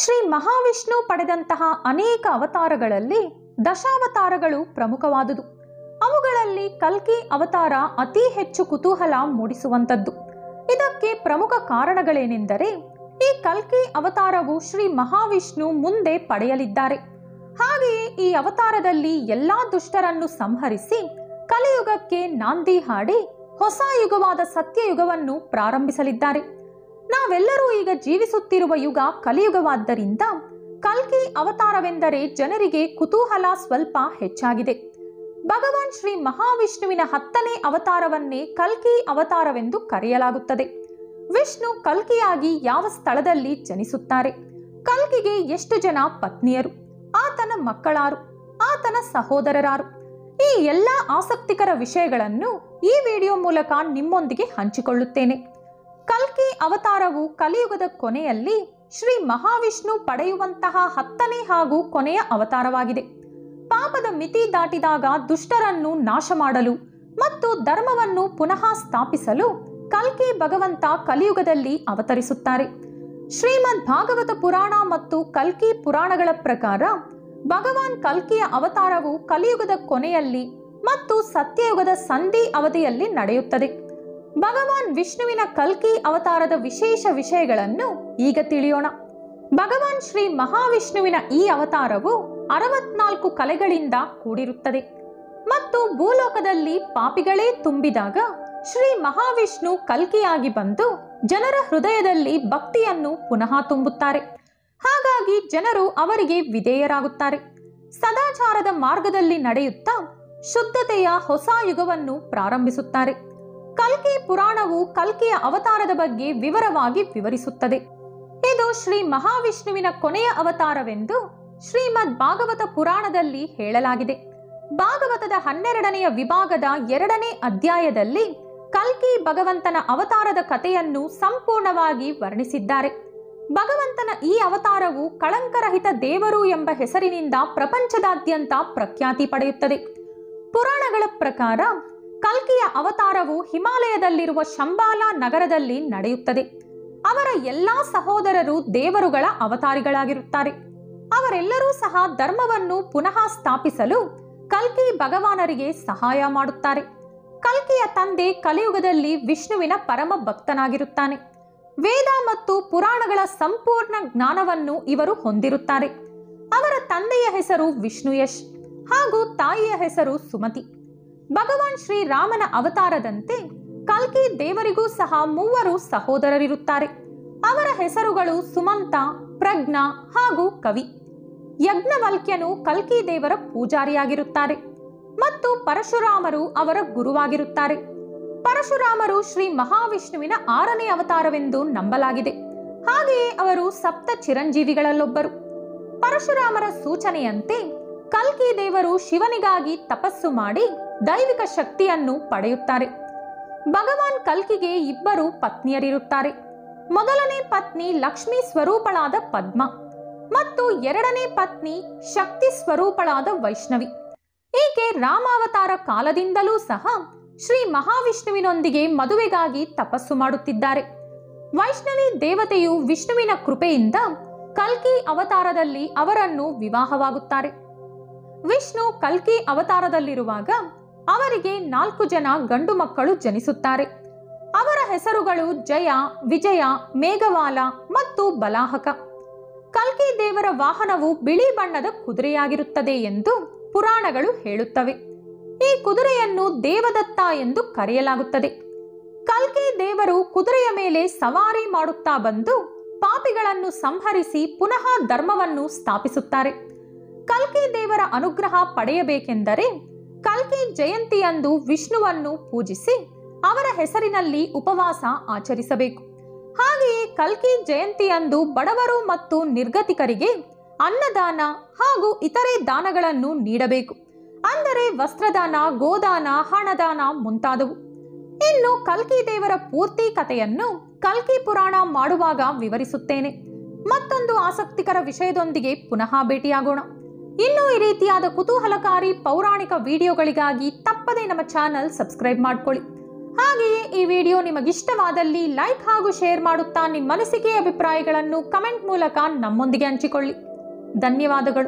ಶ್ರೀ ಮಹಾವಿಷ್ಣು ಪಡೆದಂತಹ ಅನೇಕ ಅವತಾರಗಳಲ್ಲಿ ದಶಾವತಾರಗಳು ಪ್ರಮುಖವಾದುದು. ಅವುಗಳಲ್ಲಿ ಕಲ್ಕಿ ಅವತಾರ ಅತಿ ಹೆಚ್ಚು ಕುತೂಹಲ ಮೂಡಿಸುವಂಥದ್ದು. ಇದಕ್ಕೆ ಪ್ರಮುಖ ಕಾರಣಗಳೇನೆಂದರೆ, ಈ ಕಲ್ಕಿ ಅವತಾರವು ಶ್ರೀ ಮಹಾವಿಷ್ಣು ಮುಂದೆ ಪಡೆಯಲಿದ್ದಾರೆ. ಹಾಗೆಯೇ ಈ ಅವತಾರದಲ್ಲಿ ಎಲ್ಲಾ ದುಷ್ಟರನ್ನು ಸಂಹರಿಸಿ ಕಲಿಯುಗಕ್ಕೆ ನಾಂದಿ ಹಾಡಿ ಹೊಸ ಯುಗವಾದ ಸತ್ಯಯುಗವನ್ನು ಪ್ರಾರಂಭಿಸಲಿದ್ದಾರೆ. ನಾವೆಲ್ಲರೂ ಈಗ ಜೀವಿಸುತ್ತಿರುವ ಯುಗ ಕಲಿಯುಗವಾದ್ದರಿಂದ ಕಲ್ಕಿ ಅವತಾರವೆಂದರೆ ಜನರಿಗೆ ಕುತೂಹಲ ಸ್ವಲ್ಪ ಹೆಚ್ಚಾಗಿದೆ. ಭಗವಾನ್ ಶ್ರೀ ಮಹಾವಿಷ್ಣುವಿನ 10ನೇ ಅವತಾರವನ್ನೇ ಕಲ್ಕಿ ಅವತಾರವೆಂದು ಕರೆಯಲಾಗುತ್ತದೆ. ವಿಷ್ಣು ಕಲ್ಕಿಯಾಗಿ ಯಾವ ಸ್ಥಳದಲ್ಲಿ ಜನಿಸುತ್ತಾರೆ? ಕಲ್ಕಿಗೆ ಎಷ್ಟು ಜನ ಪತ್ನಿಯರು? ಆತನ ಮಕ್ಕಳಾರು? ಆತನ ಸಹೋದರರಾರು? ಈ ಎಲ್ಲ ಆಸಕ್ತಿಕರ ವಿಷಯಗಳನ್ನು ಈ ವಿಡಿಯೋ ಮೂಲಕ ನಿಮ್ಮೊಂದಿಗೆ ಹಂಚಿಕೊಳ್ಳುತ್ತೇನೆ. ಕಲ್ಕಿ ಅವತಾರವು ಕಲಿಯುಗದ ಕೊನೆಯಲ್ಲಿ ಶ್ರೀ ಮಹಾವಿಷ್ಣು ಪಡೆಯುವಂತಹ 10ನೇ ಹಾಗೂ ಕೊನೆಯ ಅವತಾರವಾಗಿದೆ. ಪಾಪದ ಮಿತಿ ದಾಟಿದಾಗ ದುಷ್ಟರನ್ನು ನಾಶ ಮಾಡಲು ಮತ್ತು ಧರ್ಮವನ್ನು ಪುನಃ ಸ್ಥಾಪಿಸಲು ಕಲ್ಕಿ ಭಗವಂತ ಕಲಿಯುಗದಲ್ಲಿ ಅವತರಿಸುತ್ತಾರೆ. ಶ್ರೀಮದ್ ಭಾಗವತ ಪುರಾಣ ಮತ್ತು ಕಲ್ಕಿ ಪುರಾಣಗಳ ಪ್ರಕಾರ ಭಗವಾನ್ ಕಲ್ಕಿಯ ಅವತಾರವು ಕಲಿಯುಗದ ಕೊನೆಯಲ್ಲಿ ಮತ್ತು ಸತ್ಯಯುಗದ ಸಂಧಿ ಅವಧಿಯಲ್ಲಿ ನಡೆಯುತ್ತದೆ. ಭಗವಾನ್ ವಿಷ್ಣುವಿನ ಕಲ್ಕಿ ಅವತಾರದ ವಿಶೇಷ ವಿಷಯಗಳನ್ನು ಈಗ ತಿಳಿಯೋಣ. ಭಗವಾನ್ ಶ್ರೀ ಮಹಾವಿಷ್ಣುವಿನ ಈ ಅವತಾರವು 64 ಕಲೆಗಳಿಂದ ಕೂಡಿರುತ್ತದೆ ಮತ್ತು ಭೂಲೋಕದಲ್ಲಿ ಪಾಪಿಗಳೇ ತುಂಬಿದಾಗ ಶ್ರೀ ಮಹಾವಿಷ್ಣು ಕಲ್ಕಿಯಾಗಿ ಬಂದು ಜನರ ಹೃದಯದಲ್ಲಿ ಭಕ್ತಿಯನ್ನು ಪುನಃ ತುಂಬುತ್ತಾರೆ. ಹಾಗಾಗಿ ಜನರು ಅವರಿಗೆ ವಿಧೇಯರಾಗುತ್ತಾರೆ. ಸದಾಚಾರದ ಮಾರ್ಗದಲ್ಲಿ ನಡೆಯುತ್ತಾ ಶುದ್ಧತೆಯ ಹೊಸ ಯುಗವನ್ನು ಪ್ರಾರಂಭಿಸುತ್ತಾರೆ. ಕಲ್ಕಿ ಪುರಾಣವು ಕಲ್ಕಿಯ ಅವತಾರದ ಬಗ್ಗೆ ವಿವರವಾಗಿ ವಿವರಿಸುತ್ತದೆ. ಇದು ಶ್ರೀ ಮಹಾವಿಷ್ಣುವಿನ ಕೊನೆಯ ಅವತಾರವೆಂದು ಶ್ರೀಮದ್ ಭಾಗವತ ಪುರಾಣದಲ್ಲಿ ಹೇಳಲಾಗಿದೆ. ಭಾಗವತದ 12ನೆಯ ವಿಭಾಗದ 2ನೇ ಅಧ್ಯಾಯದಲ್ಲಿ ಕಲ್ಕಿ ಭಗವಂತನ ಅವತಾರದ ಕಥೆಯನ್ನು ಸಂಪೂರ್ಣವಾಗಿ ವರ್ಣಿಸಿದ್ದಾರೆ. ಭಗವಂತನ ಈ ಅವತಾರವು ಕಳಂಕರಹಿತ ದೇವರು ಎಂಬ ಹೆಸರಿನಿಂದ ಪ್ರಪಂಚದಾದ್ಯಂತ ಪ್ರಖ್ಯಾತಿ ಪಡೆಯುತ್ತದೆ. ಪುರಾಣಗಳ ಪ್ರಕಾರ ಕಲ್ಕಿಯ ಅವತಾರವು ಹಿಮಾಲಯದಲ್ಲಿರುವ ಶಂಬಾಲ ನಗರದಲ್ಲಿ ನಡೆಯುತ್ತದೆ. ಅವರ ಎಲ್ಲಾ ಸಹೋದರರು ದೇವರುಗಳ ಅವತಾರಿಗಳಾಗಿರುತ್ತಾರೆ. ಅವರೆಲ್ಲರೂ ಸಹ ಧರ್ಮವನ್ನು ಪುನಃ ಸ್ಥಾಪಿಸಲು ಕಲ್ಕಿ ಭಗವಾನರಿಗೆ ಸಹಾಯ ಮಾಡುತ್ತಾರೆ. ಕಲ್ಕಿಯ ತಂದೆ ಕಲಿಯುಗದಲ್ಲಿ ವಿಷ್ಣುವಿನ ಪರಮ ಭಕ್ತನಾಗಿರುತ್ತಾನೆ. ವೇದ ಮತ್ತು ಪುರಾಣಗಳ ಸಂಪೂರ್ಣ ಜ್ಞಾನವನ್ನು ಇವರು ಹೊಂದಿರುತ್ತಾರೆ. ಅವರ ತಂದೆಯ ಹೆಸರು ವಿಷ್ಣುಯಶ್ ಹಾಗೂ ತಾಯಿಯ ಹೆಸರು ಸುಮತಿ. ಭಗವಾನ್ ಶ್ರೀರಾಮನ ಅವತಾರದಂತೆ ಕಲ್ಕಿ ದೇವರಿಗೂ ಸಹ 3 ಸಹೋದರರಿರುತ್ತಾರೆ. ಅವರ ಹೆಸರುಗಳು ಸುಮಂತ, ಪ್ರಜ್ಞಾ ಹಾಗೂ ಕವಿ. ಯಜ್ಞವಲ್ಕ್ಯನು ಕಲ್ಕಿ ದೇವರ ಪೂಜಾರಿಯಾಗಿರುತ್ತಾರೆ ಮತ್ತು ಪರಶುರಾಮರು ಅವರ ಗುರುವಾಗಿರುತ್ತಾರೆ. ಪರಶುರಾಮರು ಶ್ರೀ ಮಹಾವಿಷ್ಣುವಿನ 6ನೇ ಅವತಾರವೆಂದು ನಂಬಲಾಗಿದೆ. ಹಾಗೆಯೇ ಅವರು 7 ಚಿರಂಜೀವಿಗಳಲ್ಲೊಬ್ಬರು. ಪರಶುರಾಮರ ಸೂಚನೆಯಂತೆ ಕಲ್ಕಿ ದೇವರು ಶಿವನಿಗಾಗಿ ತಪಸ್ಸು ಮಾಡಿ ದೈವಿಕ ಶಕ್ತಿಯನ್ನು ಪಡೆಯುತ್ತಾರೆ. ಭಗವಾನ್ ಕಲ್ಕಿಗೆ 2 ಪತ್ನಿಯರಿರುತ್ತಾರೆ. ಮೊದಲನೇ ಪತ್ನಿ ಲಕ್ಷ್ಮೀ ಸ್ವರೂಪಳಾದ ಪದ್ಮ ಮತ್ತು 2ನೇ ಪತ್ನಿ ಶಕ್ತಿ ಸ್ವರೂಪಳಾದ ವೈಷ್ಣವಿ. ಈಕೆ ರಾಮಾವತಾರ ಕಾಲದಿಂದಲೂ ಸಹ ಶ್ರೀ ಮಹಾವಿಷ್ಣುವಿನೊಂದಿಗೆ ಮದುವೆಗಾಗಿ ತಪಸ್ಸು ಮಾಡುತ್ತಿದ್ದಾರೆ. ವೈಷ್ಣವಿ ದೇವತೆಯು ವಿಷ್ಣುವಿನ ಕೃಪೆಯಿಂದ ಕಲ್ಕಿ ಅವತಾರದಲ್ಲಿ ಅವರನ್ನು ವಿವಾಹವಾಗುತ್ತಾರೆ. ವಿಷ್ಣು ಕಲ್ಕಿ ಅವತಾರದಲ್ಲಿರುವಾಗ ಅವರಿಗೆ 4 ಜನ ಗಂಡು ಮಕ್ಕಳು ಜನಿಸುತ್ತಾರೆ. ಅವರ ಹೆಸರುಗಳು ಜಯ, ವಿಜಯ, ಮೇಘವಾಲ ಮತ್ತು ಬಲಾಹಕ. ಕಲ್ಕಿ ದೇವರ ವಾಹನವು ಬಿಳಿ ಬಣ್ಣದ ಕುದುರೆಯಾಗಿರುತ್ತದೆ ಎಂದು ಪುರಾಣಗಳು ಹೇಳುತ್ತವೆ. ಈ ಕುದುರೆಯನ್ನು ದೇವದತ್ತ ಎಂದು ಕರೆಯಲಾಗುತ್ತದೆ. ಕಲ್ಕಿ ದೇವರು ಕುದುರೆಯ ಮೇಲೆ ಸವಾರಿ ಮಾಡುತ್ತಾ ಬಂದು ಪಾಪಿಗಳನ್ನು ಸಂಹರಿಸಿ ಪುನಃ ಧರ್ಮವನ್ನು ಸ್ಥಾಪಿಸುತ್ತಾರೆ. ಕಲ್ಕಿ ದೇವರ ಅನುಗ್ರಹ ಪಡೆಯಬೇಕೆಂದರೆ ಕಲ್ಕಿ ಜಯಂತಿಯಂದು ವಿಷ್ಣುವನ್ನು ಪೂಜಿಸಿ ಅವರ ಹೆಸರಿನಲ್ಲಿ ಉಪವಾಸ ಆಚರಿಸಬೇಕು. ಹಾಗೆಯೇ ಕಲ್ಕಿ ಜಯಂತಿಯಂದು ಬಡವರು ಮತ್ತು ನಿರ್ಗತಿಕರಿಗೆ ಅನ್ನದಾನ ಹಾಗೂ ಇತರೆ ದಾನಗಳನ್ನು ನೀಡಬೇಕು. ಅಂದರೆ ವಸ್ತ್ರದಾನ, ಗೋದಾನ, ಹಣದಾನ ಮುಂತಾದವು. ಇನ್ನು ಕಲ್ಕಿ ದೇವರ ಪೂರ್ತಿ ಕಥೆಯನ್ನು ಕಲ್ಕಿ ಪುರಾಣ ಮಾಡುವಾಗ ವಿವರಿಸುತ್ತೇನೆ. ಮತ್ತೊಂದು ಆಸಕ್ತಿಕರ ವಿಷಯದೊಂದಿಗೆ ಪುನಃ ಭೇಟಿಯಾಗೋಣ. ಇನ್ನೂ ಈ ರೀತಿಯಾದ ಕುತೂಹಲಕಾರಿ ಪೌರಾಣಿಕ ವಿಡಿಯೋಗಳಿಗಾಗಿ ತಪ್ಪದೇ ನಮ್ಮ ಚಾನಲ್ ಸಬ್ಸ್ಕ್ರೈಬ್ ಮಾಡ್ಕೊಳ್ಳಿ. ಹಾಗೆಯೇ ಈ ವಿಡಿಯೋ ನಿಮಗಿಷ್ಟವಾದಲ್ಲಿ ಲೈಕ್ ಹಾಗೂ ಶೇರ್ ಮಾಡುತ್ತಾ ನಿಮ್ಮ ಅನಿಸಿಕೆ ಅಭಿಪ್ರಾಯಗಳನ್ನು ಕಮೆಂಟ್ ಮೂಲಕ ನಮ್ಮೊಂದಿಗೆ ಹಂಚಿಕೊಳ್ಳಿ. ಧನ್ಯವಾದಗಳು.